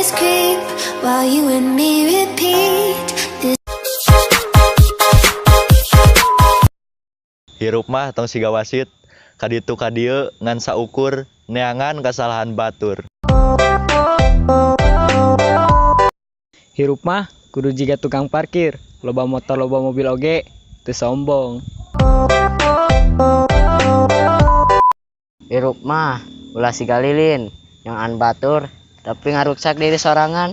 memories creep while you and me repeat this. Hirup mah tong siga wasit, kaditu kadieu ngan saukur neangan kesalahan batur. Hirup mah kudu jiga tukang parkir, loba motor loba mobil oge, teu sombong. Hirup mah ulah siga lilin, nyangan batur tapi ngaruksak diri sorangan.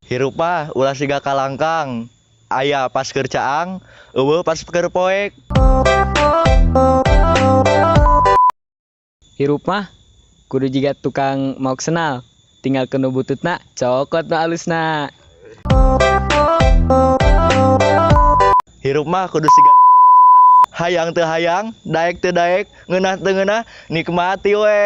Hirup mah ulah siga kalangkang, aya pas keur caang, eueuh pas keur poek. Hirup mah kudu jiga tukang mauk senal, tinggal kenu bututna cokot nu alusna. Hirup mah kudu siga diperkosa, hayang teu hayang, daek teu daek, ngeunah teu ngeunah, nikmati we.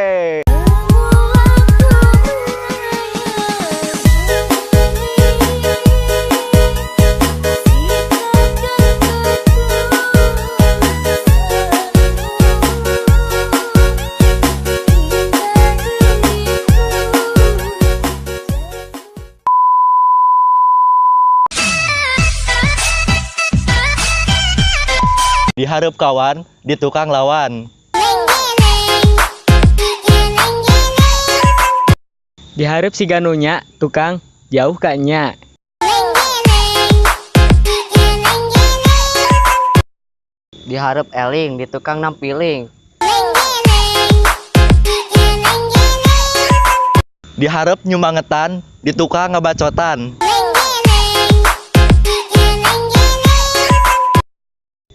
Dihareup kawan, di tukang lawan. Dihareup si ganunya tukang jauh kanya. Dihareup eling di tukang nampiling. Dihareup nyumangetan, di tukang ngabacotan.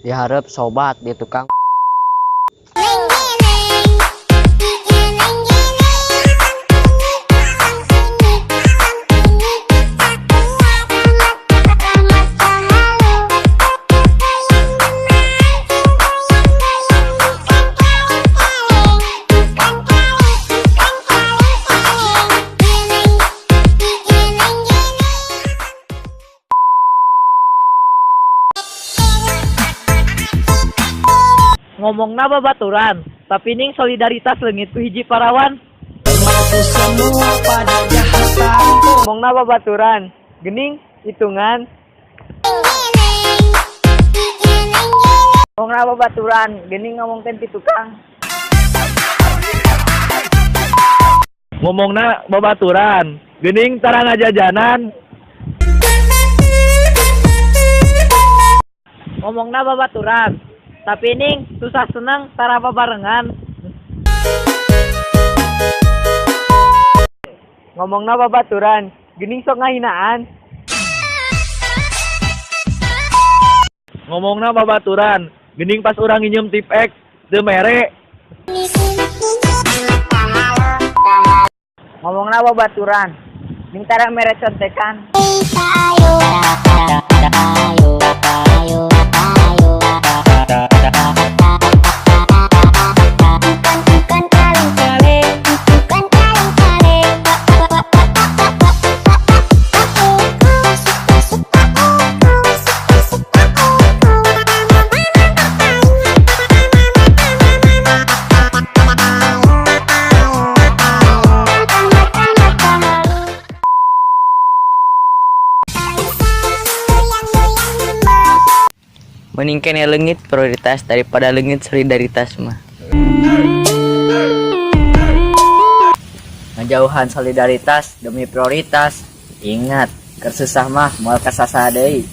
Dihareup sobat di tukang. Ngomongna babaturan, tapi ning solidaritas leungit ku hiji parawan. Ngomongna babaturan, geuning hitungan. Ngomongna babaturan, geuning ngomongkeun ti tukang. Ngomongna babaturan, geuning tara ngajajanan. Ngomongna babaturan, tapi ning susah senang tara barengan. Ngomongna babaturan, geuning sok ngahinaan. Ngomongna babaturan, geuning pas urang nginjem tip X teu mere. Ngomongna babaturan, geuning tara mere contekan. Mending kene leungit prioritas daripada leungit solidaritas mah. Ngejauhan solidaritas demi prioritas. Ingat, keur susah mah moal kasasa deui.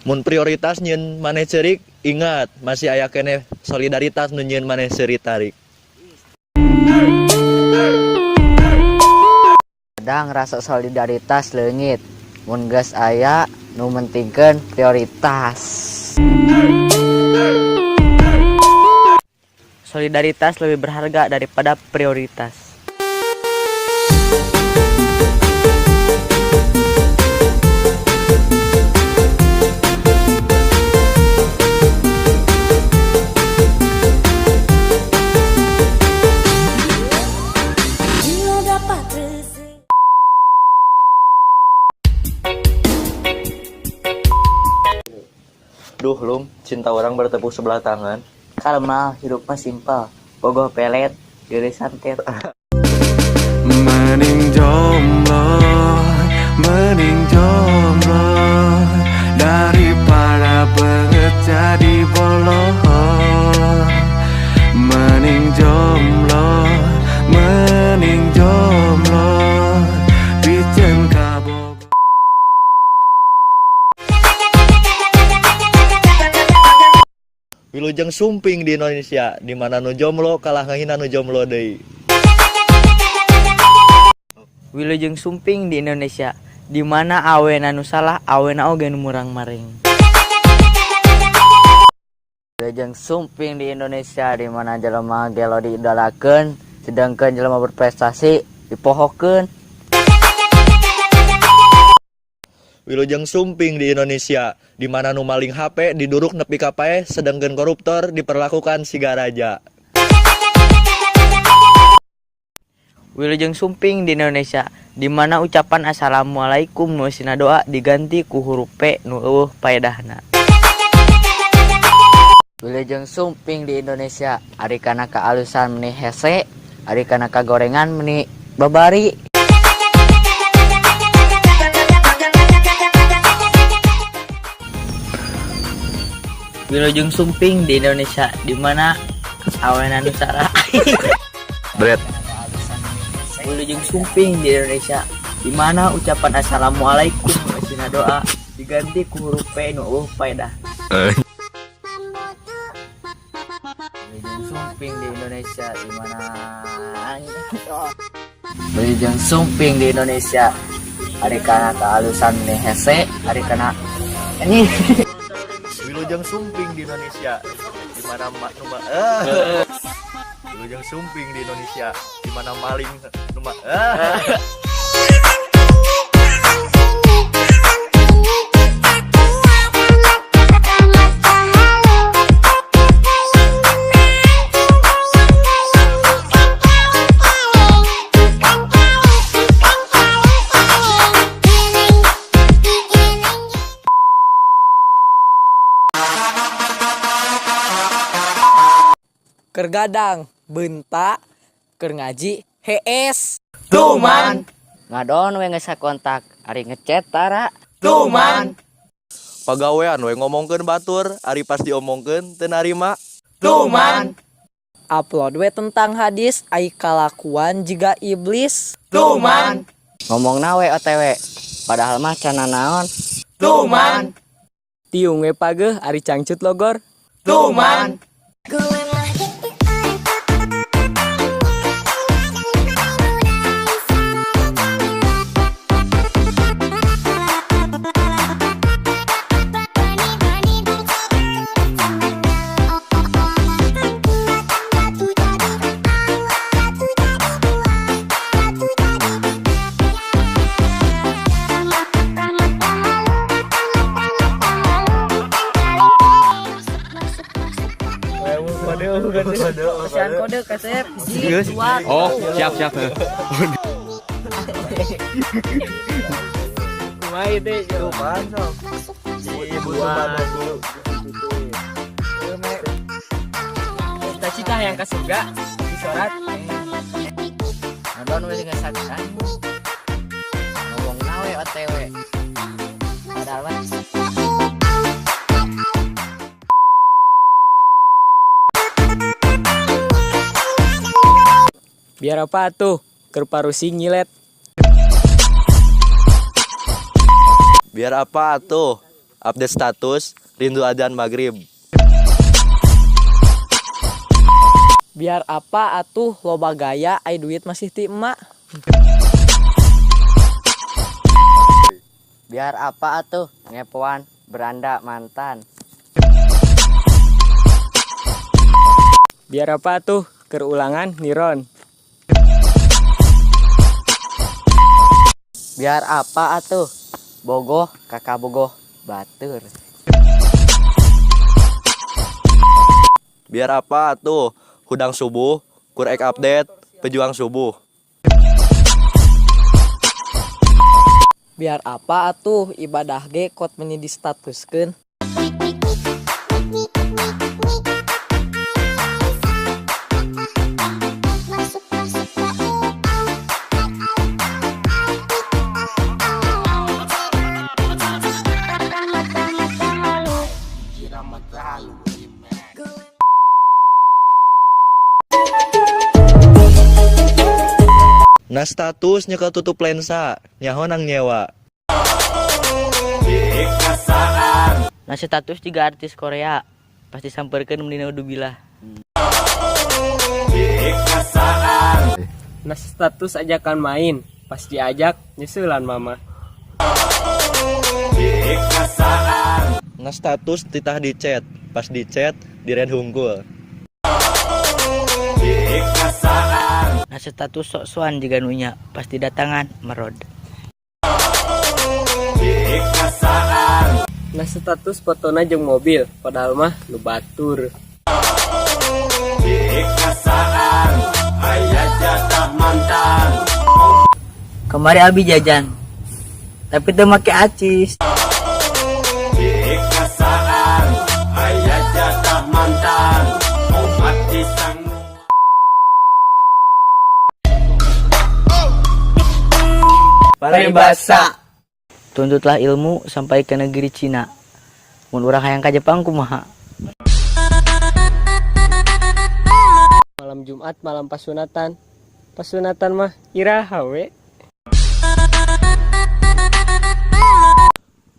Mun prioritas nyieun maneh ceurik, ingat masih aya keneh solidaritas nu nyieun maneh seurit tarik. Kadang rasa solidaritas leungit. Mun geus aya nu mentingkeun prioritas. Solidaritas lebih berharga daripada prioritas. Duh lum, cinta orang bertepuk sebelah tangan. Kalma hidup mah simpel. Bogoh pelet, diri santet. Mending jomblo daripada banget jadi bolohong. Mending jomblo bijen kabog. Wilujeng sumping di Indonesia, di mana nu jomblo kalah ngahina nu jomblo deui. Wilujeng sumping di Indonesia, di mana awena nu salah, awena oge nu murang maring. Wilujeng sumping di Indonesia, di mana jelema gelo diidolakeun, sedangkan jelema berprestasi dipohokeun. Wilujeng sumping di Indonesia, di mana nu maling HP diduruk nepi ka pae, sedangkan koruptor diperlakukan siga raja. Wilujeng sumping di Indonesia, di mana ucapan assalamualaikum nu sina doa diganti ku huruf P nu eueuh paedahna. Wilujeng sumping di Indonesia, ari kana kaalusan meni hese, ari kana kagorengan meni babari. Wilujeng sumping di Indonesia, di mana awena nu salah. Bret. Wilujeng sumping di Indonesia, di mana ucapan assalamualaikum sina doa diganti ku huruf P nu eueuh paedah. Wilujeng sumping di Indonesia, di mana Wilujeng sumping di Indonesia, ari kana kaalusan meni hese, ari kana ini. Wilujeng sumping di Indonesia, di mana Wilujeng sumping di Indonesia, di mana maling Kergadang, bentak, keur ngaji, HS. Tuman ngadon we geus kontak, ari ngechat tara. Tuman pagawean we ngomongkeun batur, ari pas diomongkeun teu narima. Tuman upload we tentang hadis ai kalakuan jiga iblis. Tuman Ngomongna we OTW, padahal mah cenah naon. Tuman Tiung we pageuh ari cangcut logor. Tuman Pesan kode kasep. Oh, siap. Kumaha teh? Tuman sok. Ibu Tuman dulu. Cita-cita yang ke surga disorat. Ngadon we geus sakitan. Ngomongna we OTW. Padahal mah Biar apa tuh? Keur parusi nyilet. Biar apa tuh? Update status rindu adzan maghrib. biar apa atuh loba gaya ai duit masih ti emak. biar apa atuh ngepoan beranda mantan. Biar apa tuh? Kerulangan Niron. Biar apa atuh bogoh kakak bogoh batur. Biar apa tuh hudang subuh kurek update pejuang subuh. Biar apa atuh ibadah ge kot meni distatuskeun. Nah status nyekel tutup lensa, nyaho nang nyewa. Nah status tiga artis Korea pasti samperkeun mendina udubillah. Nah status ajakan main, pas diajak nyusulan mama. Nah status titah di chat, pas di chat diren hungkul. Nah status sok-sokan juga nunya pasti datangan merod. Nah status fotona jeung mobil, padahal mah nu batur. Kemari abi jajan, tapi teu make acis. Paribasa. Tuntutlah ilmu sampai ke negeri Cina. Mun urang hayang ka Jepang kumaha? Malam Jumat, malam pasunatan. Pasunatan mah iraha we.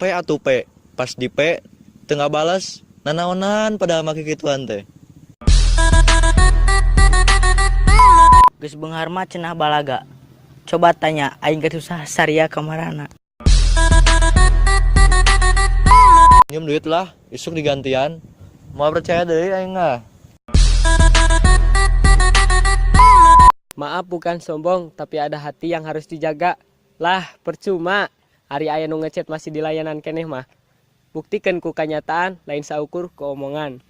P atuh P, pas di P tengah balas, nanaonan padahal make kituan teh. Geus beunghar mah cenah balaga. Coba tanya aing ge susah saria kamarana. Nyum duit lah, isuk digantian. Mau percaya deui aing mah. Maaf bukan sombong, tapi ada hati yang harus dijaga. Lah, percuma. Ari aya nu ngechat masih di layanan keneh mah. Buktikeun ku kanyataan, lain saukur ku omongan.